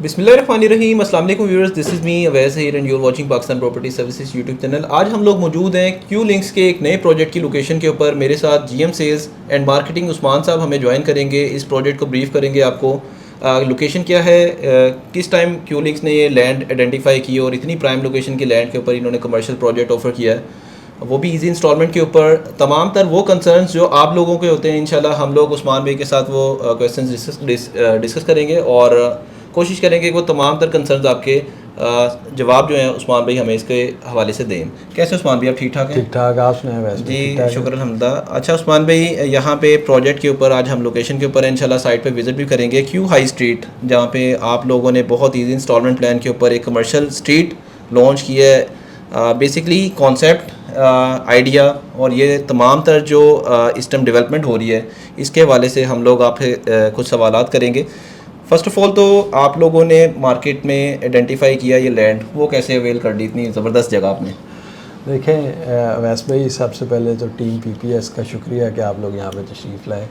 बिस्मिल्लाहिर्रहमानिर्रहीम। अस्सलाम वालेकुम viewers, this is me Awais here and you are watching Pakistan property services YouTube channel. आज हम लोग मौजूद हैं क्यू लिंक्स के एक नए प्रोजेक्ट की लोकेशन के ऊपर। मेरे साथ GM sales and marketing Usman साहब हमें ज्वाइन करेंगे, इस प्रोजेक्ट को ब्रीफ करेंगे आपको। लोकेशन क्या है, किस टाइम क्यू लिंक्स ने ये लैंड आइडेंटिफाई की और इतनी प्राइम लोकेशन की लैंड के ऊपर इन्होंने कमर्शियल प्रोजेक्ट ऑफर किया है, वो भी इजी इंस्टॉलमेंट के ऊपर। तमाम तर वो कंसर्न्स जो आप लोगों के होते हैं, इंशाल्लाह हम लोग उस्मान भाई के साथ वो क्वेश्चन डिस्कस करेंगे और कोशिश करेंगे कि वो तमाम तर कंसर्न्स आपके जवाब जो हैं उस्मान भाई हमें इसके हवाले से दें। कैसे उस्मान भाई, आप ठीक ठाक हैं? ठीक ठाक, आप सुनाएं? वैसे जी शुक्र अल्हम्दुलिल्लाह। अच्छा उस्मान भाई, यहाँ पे प्रोजेक्ट के ऊपर आज हम लोकेशन के ऊपर इंशाल्लाह साइट पे विज़िट भी करेंगे, क्यू हाई स्ट्रीट, जहाँ पे आप लोगों ने बहुत ईजी इंस्टॉलमेंट प्लान के ऊपर एक कमर्शियल स्ट्रीट लॉन्च किया है। बेसिकली कॉन्सेप्ट, आइडिया और ये तमाम तर जो इस टाइम डेवलपमेंट हो रही है, इसके हवाले से हम लोग आपसे कुछ सवालात करेंगे। फ़र्स्ट ऑफ़ ऑल तो आप लोगों ने मार्केट में आइडेंटिफाई किया ये लैंड, वो कैसे अवेल कर दी इतनी ज़बरदस्त जगह आपने? देखें अवैस भाई, सबसे पहले तो टीम पीपीएस का शुक्रिया कि आप लोग यहाँ पे तशरीफ़ लाए।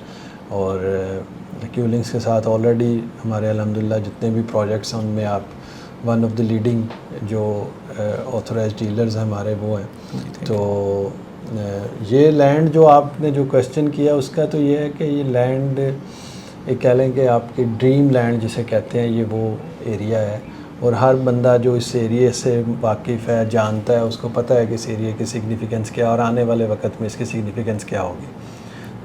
और क्यू लिंक्स के साथ ऑलरेडी हमारे अल्हम्दुलिल्लाह जितने भी प्रोजेक्ट्स हैं उनमें आप वन ऑफ द लीडिंग जो ऑथराइज्ड डीलर्स हैं हमारे, वो हैं। तो ये लैंड जो आपने जो क्वेश्चन किया उसका तो ये है कि ये लैंड एक कह लें कि आपकी ड्रीम लैंड जिसे कहते हैं, ये वो एरिया है। और हर बंदा जो इस एरिए से वाकिफ़ है, जानता है, उसको पता है कि इस एरिया की सिग्निफ़िकेंस क्या है और आने वाले वक्त में इसकी सिग्निफ़िकेंस क्या होगी।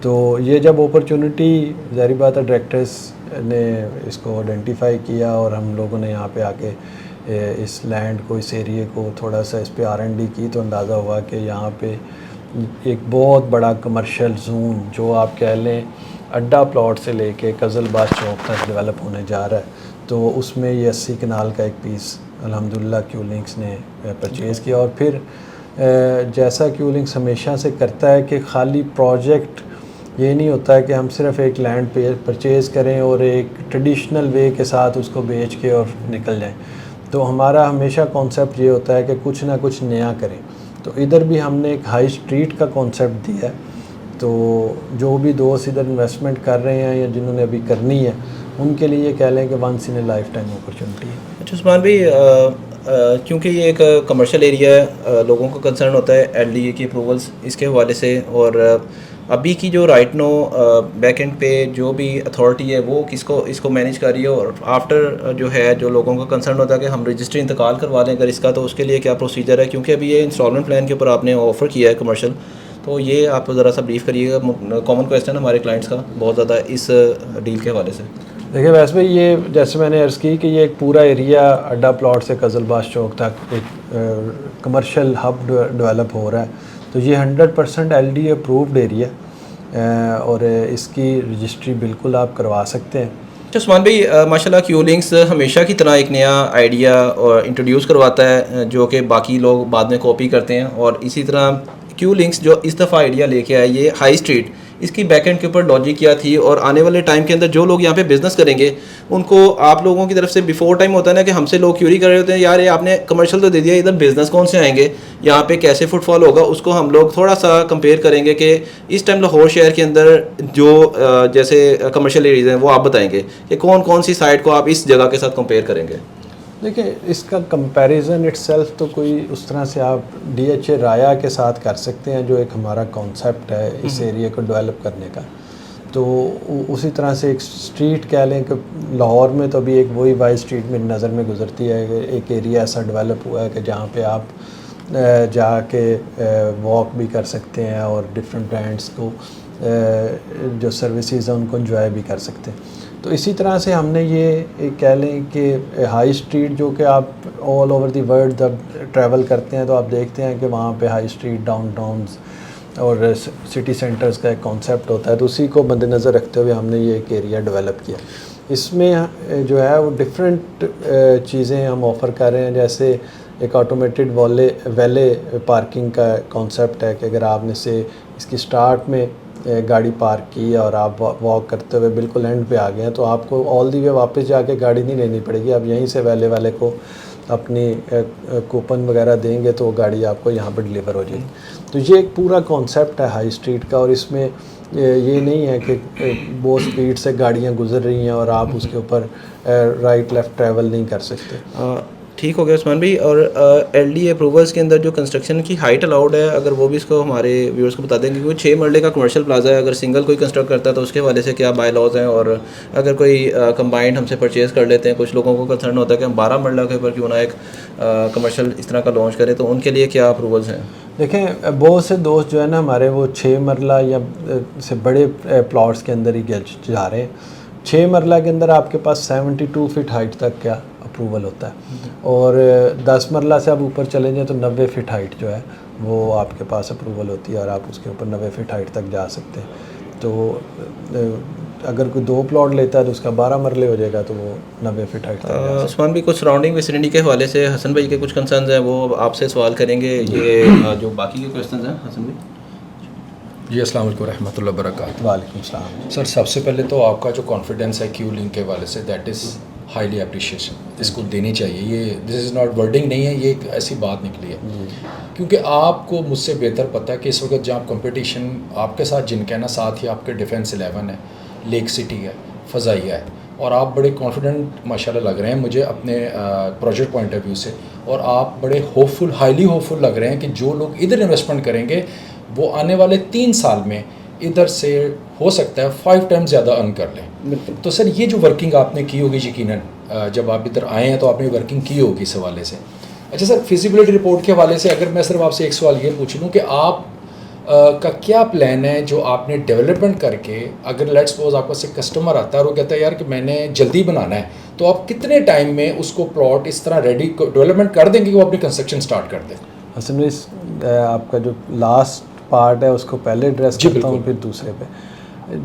तो ये जब अपॉर्चुनिटी, ज़ाहिर बात है, डायरेक्टर्स ने इसको आइडेंटिफाई किया और हम लोगों ने यहाँ पे आके इस लैंड को, इस एरिए को थोड़ा सा इस पर R&D की, तो अंदाज़ा हुआ कि यहाँ पे एक बहुत बड़ा कमर्शियल जोन, जो आप कह लें अड्डा प्लॉट से लेके कज़लबाज चौक तक डेवलप होने जा रहा है। तो उसमें ये 80 कनाल का एक पीस अल्हम्दुलिल्लाह क्यू लिंक्स ने परचेज़ किया। और फिर जैसा क्यू लिंक्स हमेशा से करता है कि खाली प्रोजेक्ट ये नहीं होता है कि हम सिर्फ एक लैंड पे परचेज़ करें और एक ट्रेडिशनल वे के साथ उसको बेच के और निकल जाएं। तो हमारा हमेशा कॉन्सेप्ट ये होता है कि कुछ ना कुछ नया करें। तो इधर भी हमने एक हाई स्ट्रीट का कॉन्सेप्ट दिया है। तो जो भी दोस्त इधर इन्वेस्टमेंट कर रहे हैं या जिन्होंने अभी करनी है, उनके लिए कह लें कि once in a lifetime opportunity है। अच्छा उस्मान भाई, क्योंकि ये एक कमर्शियल एरिया है, लोगों को कंसर्न होता है एलडीए की अप्रूवल्स इसके हवाले से, और अभी की जो राइट नो बैक एंड पे जो भी अथॉरिटी है वो किसको इसको मैनेज कर रही है, और आफ्टर जो है जो लोगों का कंसर्न होता है कि हम रजिस्ट्री इंतकाल करवा लें अगर इसका, तो उसके लिए क्या प्रोसीजर है? क्योंकि अभी ये इंस्टॉलमेंट प्लान के ऊपर आपने ऑफ़र किया है कमर्शियल, तो ये आप ज़रा सा ब्रीफ करिएगा। कॉमन क्वेश्चन हमारे क्लाइंट्स का बहुत ज़्यादा इस डील के हवाले से। देखिए वैसे भाई, ये जैसे मैंने अर्ज़ की कि ये एक पूरा एरिया अड्डा प्लॉट से कज़लबाज चौक तक एक कमर्शियल हब डेवलप हो रहा है। तो ये 100% LD अप्रूव्ड एरिया और इसकी रजिस्ट्री बिल्कुल आप करवा सकते हैं। अच्छा उस्मान भाई, माशाल्लाह क्यू लिंक्स हमेशा की तरह एक नया आइडिया इंट्रोड्यूस करवाता है जो कि बाकी लोग बाद में कॉपी करते हैं, और इसी तरह क्यू लिंक्स जो इस दफ़ा आइडिया लेके आया ये हाई स्ट्रीट, इसकी बैकएंड के ऊपर लॉजिक क्या थी, और आने वाले टाइम के अंदर जो लोग यहाँ पे बिज़नेस करेंगे उनको आप लोगों की तरफ से बिफोर टाइम होता है ना कि हमसे लोग क्यूरी कर रहे होते हैं, यार ये आपने कमर्शियल तो दे दिया, इधर बिज़नेस कौन से आएंगे, यहाँ पे कैसे फुटफॉल होगा, उसको हम लोग थोड़ा सा कंपेयर करेंगे कि इस टाइम लाहौर शहर के अंदर जो जैसे कमर्शियल एरियाज़ हैं वो आप बताएंगे कि कौन कौन सी साइट को आप इस जगह के साथ कंपेयर करेंगे। देखिए, इसका कंपैरिजन इटसेल्फ तो कोई उस तरह से आप DHA राया के साथ कर सकते हैं, जो एक हमारा कॉन्सेप्ट है इस एरिया को डेवलप करने का। तो उसी तरह से एक स्ट्रीट कह लें कि लाहौर में तो अभी एक वही वाई स्ट्रीट मेरी नज़र में गुजरती है कि एक एरिया ऐसा डेवलप हुआ है कि जहाँ पे आप जाके वॉक भी कर सकते हैं और डिफरेंट ब्रांड्स को जो सर्विसेज हैं उनको एंजॉय भी कर सकते हैं। तो इसी तरह से हमने ये एक कह लें कि हाई स्ट्रीट, जो कि आप ऑल ओवर द वर्ल्ड जब ट्रैवल करते हैं तो आप देखते हैं कि वहाँ पे हाई स्ट्रीट, डाउनटाउन्स और सिटी सेंटर्स का एक कॉन्सेप्ट होता है। तो उसी को मद्देनज़र रखते हुए हमने ये एक एरिया डेवलप किया। इसमें जो है वो डिफरेंट चीज़ें हम ऑफ़र कर रहे हैं, जैसे एक ऑटोमेटेड वैले पार्किंग का कॉन्सेप्ट है कि अगर आपने से इसकी स्टार्ट में गाड़ी पार्क की और आप वॉक करते हुए बिल्कुल एंड पे आ गए हैं, तो आपको ऑल दी वे वापस जाके गाड़ी नहीं लेनी पड़ेगी। आप यहीं से वाले को अपनी कूपन वगैरह देंगे तो गाड़ी आपको यहाँ पर डिलीवर हो जाएगी। तो ये एक पूरा कॉन्सेप्ट है हाई स्ट्रीट का, और इसमें ये नहीं है कि बहुत स्पीड से गाड़ियाँ गुजर रही हैं और आप उसके ऊपर राइट लेफ़्ट ट्रैवल नहीं कर सकते। ठीक हो गया उस्मान भाई। और LD अप्रूवल्स के अंदर जो कंस्ट्रक्शन की हाइट अलाउड है, अगर वो भी इसको हमारे व्यूअर्स को बता देंगे, क्योंकि 6 मरले का कमर्शियल प्लाजा है, अगर सिंगल कोई कंस्ट्रक्ट करता है तो उसके हवाले से क्या बाय लॉज हैं, और अगर कोई कंबाइंड हमसे परचेज़ कर लेते हैं, कुछ लोगों को कंसर्न होता है कि हम 12 मरला के ऊपर क्यों ना एक कमर्शियल इस तरह का लॉन्च करें, तो उनके लिए क्या अप्रूवल्स हैं? देखें, बहुत से दोस्त जो है ना हमारे वो 6 मरला या से बड़े प्लॉट्स के अंदर ही जा रहे हैं। 6 मरला के अंदर आपके पास 72 फीट हाइट तक क्या अप्रूवल होता है, और 10 मरला से आप ऊपर चले जाएँ तो 90 फीट हाइट जो है वो आपके पास अप्रूवल होती है, और आप उसके ऊपर 90 फीट हाइट तक जा सकते हैं। तो अगर कोई 2 प्लॉट लेता है तो उसका 12 मरले हो जाएगा, तो वो 90 फीट हाइट तक जा सकता है। उस्मान भी कुछ सराउंडिंग विसिनिटी के हवाले से हसन भाई के कुछ कंसर्न हैं, वो आपसे सवाल करेंगे। ये जो बाकी के क्वेश्चन हैं हसन भाई। जी अस्सलाम वालेकुम रहमतुल्लाहि व बरकातुहू। वालेकुम सलाम। सर, सबसे पहले तो आपका जो कॉन्फिडेंस है क्यू लिंक के हवाले से, दैट इज़ हाईली अप्रिशिएशन, इसको देनी चाहिए। ये दिस इज़ नॉट वर्डिंग नहीं है, ये एक ऐसी बात निकली है, क्योंकि आपको मुझसे बेहतर पता है कि इस वक्त जहाँ कंपटीशन आपके साथ जिनका है ना, साथ ही आपके डिफेंस 11 है, लेक सिटी है, फ़ज़ाइया है, और आप बड़े कॉन्फिडेंट माशाल्लाह लग रहे हैं मुझे अपने प्रोजेक्ट पॉइंट ऑफ व्यू से, और आप बड़े होपफुल, हाईली होपफुल लग रहे हैं कि जो लोग इधर इन्वेस्टमेंट करेंगे वो आने वाले 3 साल में इधर से हो सकता है 5 टाइम्स ज़्यादा अर्न कर लें। तो सर, ये जो वर्किंग आपने की होगी यकीनन, जब आप इधर आए हैं तो आपने वर्किंग की होगी इस हवाले से। अच्छा सर, फिजिबिलिटी रिपोर्ट के हवाले से अगर मैं सिर्फ आपसे एक सवाल ये पूछ लूँ कि आप का क्या प्लान है जो आपने डेवलपमेंट करके, अगर लेट्स सपोज आपका से कस्टमर आता है और वो कहता है यार कि मैंने जल्दी बनाना है, तो आप कितने टाइम में उसको प्लॉट इस तरह रेडी डेवलपमेंट कर देंगे कि वो अपनी कंस्ट्रक्शन स्टार्ट कर दें? असल में आपका जो लास्ट पार्ट है उसको पहले एड्रेस करता हूँ, फिर दूसरे पे।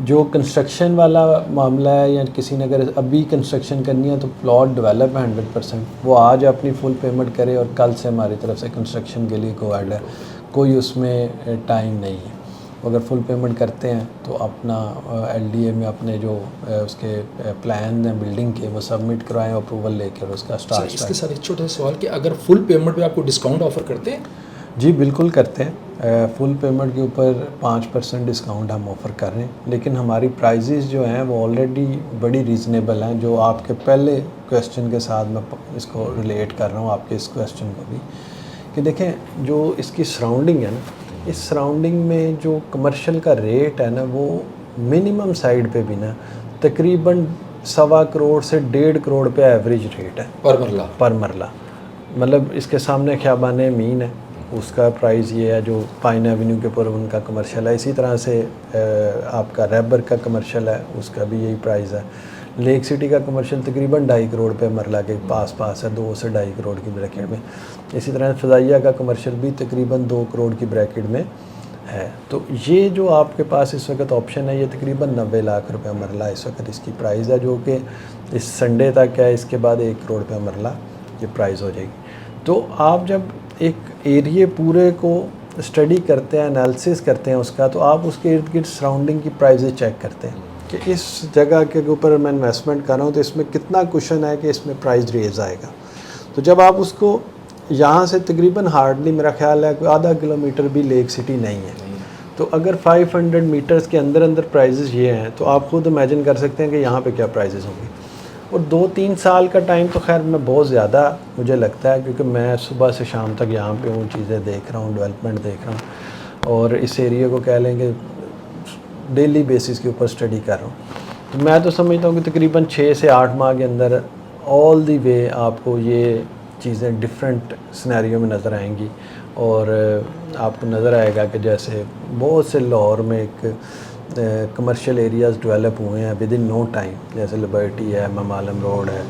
जो कंस्ट्रक्शन वाला मामला है, या किसी ने अगर अभी कंस्ट्रक्शन करनी है तो प्लॉट डेवलप है 100%, वो आज अपनी फुल पेमेंट करे और कल से हमारी तरफ से कंस्ट्रक्शन के लिए गो अहेड है, कोई उसमें टाइम नहीं है। अगर फुल पेमेंट करते हैं तो अपना LDA में अपने जो उसके प्लान हैं बिल्डिंग के, वो सबमिट करवाएं, अप्रूवल लेकर उसका स्टार्ट। इसके साथ एक छोटा सा सवाल कि अगर फुल पेमेंट पे आपको डिस्काउंट ऑफर करते हैं? जी बिल्कुल करते हैं। फुल पेमेंट के ऊपर 5% डिस्काउंट हम ऑफ़र कर रहे हैं, लेकिन हमारी प्राइजेज़ जो हैं वो ऑलरेडी बड़ी रीज़नेबल हैं। जो आपके पहले क्वेश्चन के साथ मैं इसको रिलेट कर रहा हूँ, आपके इस क्वेश्चन को भी, कि देखें जो इसकी सराउंडिंग है ना, इस सराउंडिंग में जो कमर्शियल का रेट है ना, वो मिनिमम साइड पे भी ना तकरीबन 1.25 करोड़ से 1.5 करोड़ पे एवरेज रेट है पर मरला। मतलब इसके सामने ख्याबान मीन है, उसका प्राइस ये है, जो पाइन एवेन्यू के ऊपर उनका कमर्शियल है। इसी तरह से आपका रैबर का कमर्शियल है, उसका भी यही प्राइस है। लेक सिटी का कमर्शियल तकरीबन 2.5 करोड़ पे मरला के पास है, 2 से 2.5 करोड़ की ब्रैकेट में। इसी तरह फ़ज़ाइया का कमर्शियल भी तकरीबन 2 करोड़ की ब्रैकेट में है। तो ये जो आपके पास इस वक्त ऑप्शन है, ये तकरीबन 90 लाख रुपये मरला इस वक्त इसकी प्राइस है, जो कि इस संडे तक है। इसके बाद 1 करोड़ रुपये मरला ये प्राइस हो जाएगी। तो आप जब एक एरिए पूरे को स्टडी करते हैं, एनालिसिस करते हैं उसका, तो आप उसके इर्द गिर्द सराउंडिंग की प्राइजेज चेक करते हैं कि इस जगह के ऊपर मैं इन्वेस्टमेंट कर रहा हूँ तो इसमें कितना कुशन है कि इसमें प्राइस रेज आएगा। तो जब आप उसको यहाँ से तकरीबन हार्डली मेरा ख्याल है कोई आधा किलोमीटर भी लेक सिटी नहीं है, तो अगर 500 मीटर्स के अंदर अंदर प्राइजेज़ ये हैं, तो आप खुद इमेजिन कर सकते हैं कि यहाँ पे क्या प्राइजेज़ होंगे। और 2-3 साल का टाइम तो खैर मैं बहुत ज़्यादा मुझे लगता है, क्योंकि मैं सुबह से शाम तक यहाँ पे वो चीज़ें देख रहा हूँ, डेवलपमेंट देख रहा हूँ, और इस एरिया को कह लेंगे डेली बेसिस के ऊपर स्टडी कर रहा हूँ। तो मैं तो समझता हूँ कि तकरीबन 6 से 8 माह के अंदर ऑल दी वे आपको ये चीज़ें डिफरेंट सिनेरियो में नज़र आएंगी, और आपको नज़र आएगा कि जैसे बहुत से लाहौर में एक कमर्शियल एरियाज़ डेवलप हुए हैं विद इन नो टाइम, जैसे लिबर्टी है, ममालम रोड है,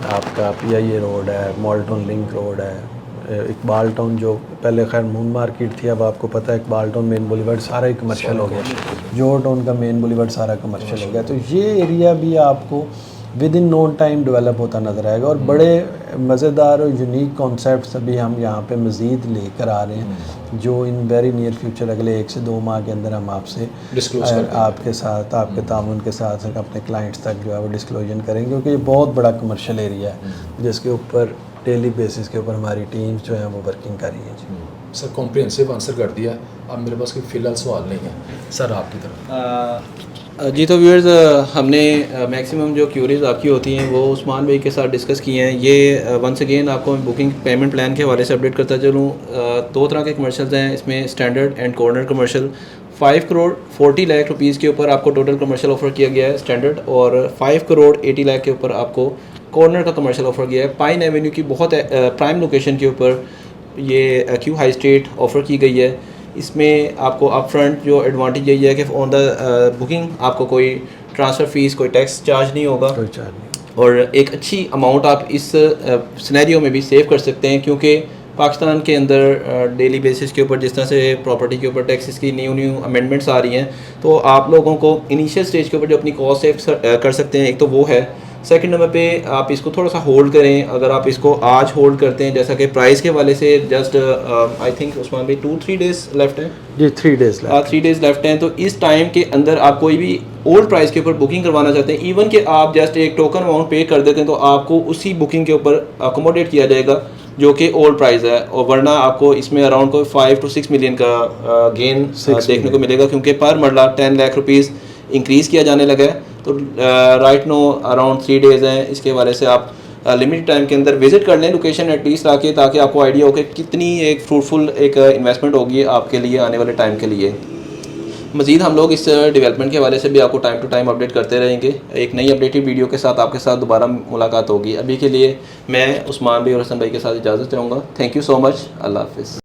आपका PIA रोड है, मॉल्टन लिंक रोड है, इकबाल टाउन जो पहले खैर मून मार्केट थी, अब आपको पता है इकबाल टाउन मेन बुलेवार्ड सारा ही कमर्शियल हो गया, जोर टाउन का मेन बुलेवार्ड सारा कमर्शियल हो गया। तो ये एरिया भी आपको within no time develop होता नज़र आएगा, और बड़े मज़ेदार और यूनिक कॉन्सेप्ट्स अभी हम यहाँ पे मज़ीद लेकर आ रहे हैं, जो इन वेरी नियर फ्यूचर अगले 1 से 2 माह के अंदर हम आपसे आपके साथ, आपके तामुन के साथ अपने क्लाइंट्स तक जो है वो डिस्क्लोजर करेंगे, क्योंकि ये बहुत बड़ा कमर्शियल एरिया है जिसके ऊपर डेली बेसिस के ऊपर हमारी टीम्स जो हैं वो वर्किंग कर रही हैं। जी सर कॉम्प्रिहेंसिव आंसर कर दिया। अब मेरे पास कोई फ़िलहाल सवाल नहीं है सर आपकी तरफ। जी तो व्यूअर्स हमने मैक्सिमम जो क्यूरीज आपकी होती हैं वो उस्मान भाई के साथ डिस्कस किए हैं। ये वंस अगेन आपको मैं बुकिंग पेमेंट प्लान के हवाले से अपडेट करता चलूँ। दो तरह के कमर्शियल्स हैं इसमें, standard and corner commercial. 5 crore 40 lakh rupees के ऊपर आपको टोटल कमर्शियल ऑफर किया गया है स्टैंडर्ड, और 5 करोड़ 80 लाख के ऊपर आपको कॉर्नर का कमर्शियल ऑफर किया है। पाइन एवेन्यू की बहुत प्राइम लोकेशन के ऊपर ये क्यू हाई स्ट्रीट ऑफ़र की गई है। इसमें आपको अप फ्रंट जो एडवांटेज यही है कि ऑन द बुकिंग आपको कोई ट्रांसफ़र फ़ीस, कोई टैक्स चार्ज नहीं होगा, कोई चार्ज नहीं। और एक अच्छी अमाउंट आप इस सिनेरियो में भी सेव कर सकते हैं, क्योंकि पाकिस्तान के अंदर डेली बेसिस के ऊपर जिस तरह से प्रॉपर्टी के ऊपर टैक्सेस की न्यू अमेंडमेंट्स आ रही हैं, तो आप लोगों को इनिशियल स्टेज के ऊपर जो अपनी कॉस्ट सेव कर सकते हैं, एक तो वो है। सेकंड नंबर पे आप इसको थोड़ा सा होल्ड करें। अगर आप इसको आज होल्ड करते हैं, जैसा कि प्राइस के वाले से जस्ट आई थिंक उस्मान भाई 2-3 डेज़ लेफ्ट है जी, 3 डेज़ लेफ्ट। 3 डेज़ लेफ्ट हैं, तो इस टाइम के अंदर आप कोई भी ओल्ड प्राइस के ऊपर बुकिंग करवाना चाहते हैं, इवन कि आप जस्ट एक टोकन अमाउंट पे कर देते हैं, तो आपको उसी बुकिंग के ऊपर अकोमोडेट किया जाएगा जो कि ओल्ड प्राइस है। और वरना आपको इसमें अराउंड कोई 5 to 6 मिलियन का गेन देखने को मिलेगा, क्योंकि पर मरला 10 लाख रुपीज़ इंक्रीज़ किया जाने लगा है। तो राइट नो अराउंड 3 डेज़ हैं। इसके वाले से आप लिमिटेड टाइम के अंदर विज़िट कर लें लोकेशन एटलीस्ट आके, ताकि आपको आइडिया हो कि कितनी एक फ्रूटफुल एक इन्वेस्टमेंट होगी आपके लिए आने वाले टाइम के लिए। मज़ीद हम लोग इस डेवलपमेंट के हवाले से भी आपको टाइम टू टाइम अपडेट करते रहेंगे। एक नई अपडेटेड वीडियो के साथ आपके साथ दोबारा मुलाकात होगी। अभी के लिए मैं उस्मान भाई और हसन भाई के साथ इजाज़त चाहूँगा। Thank you so much. अल्लाह हाफ़िज़।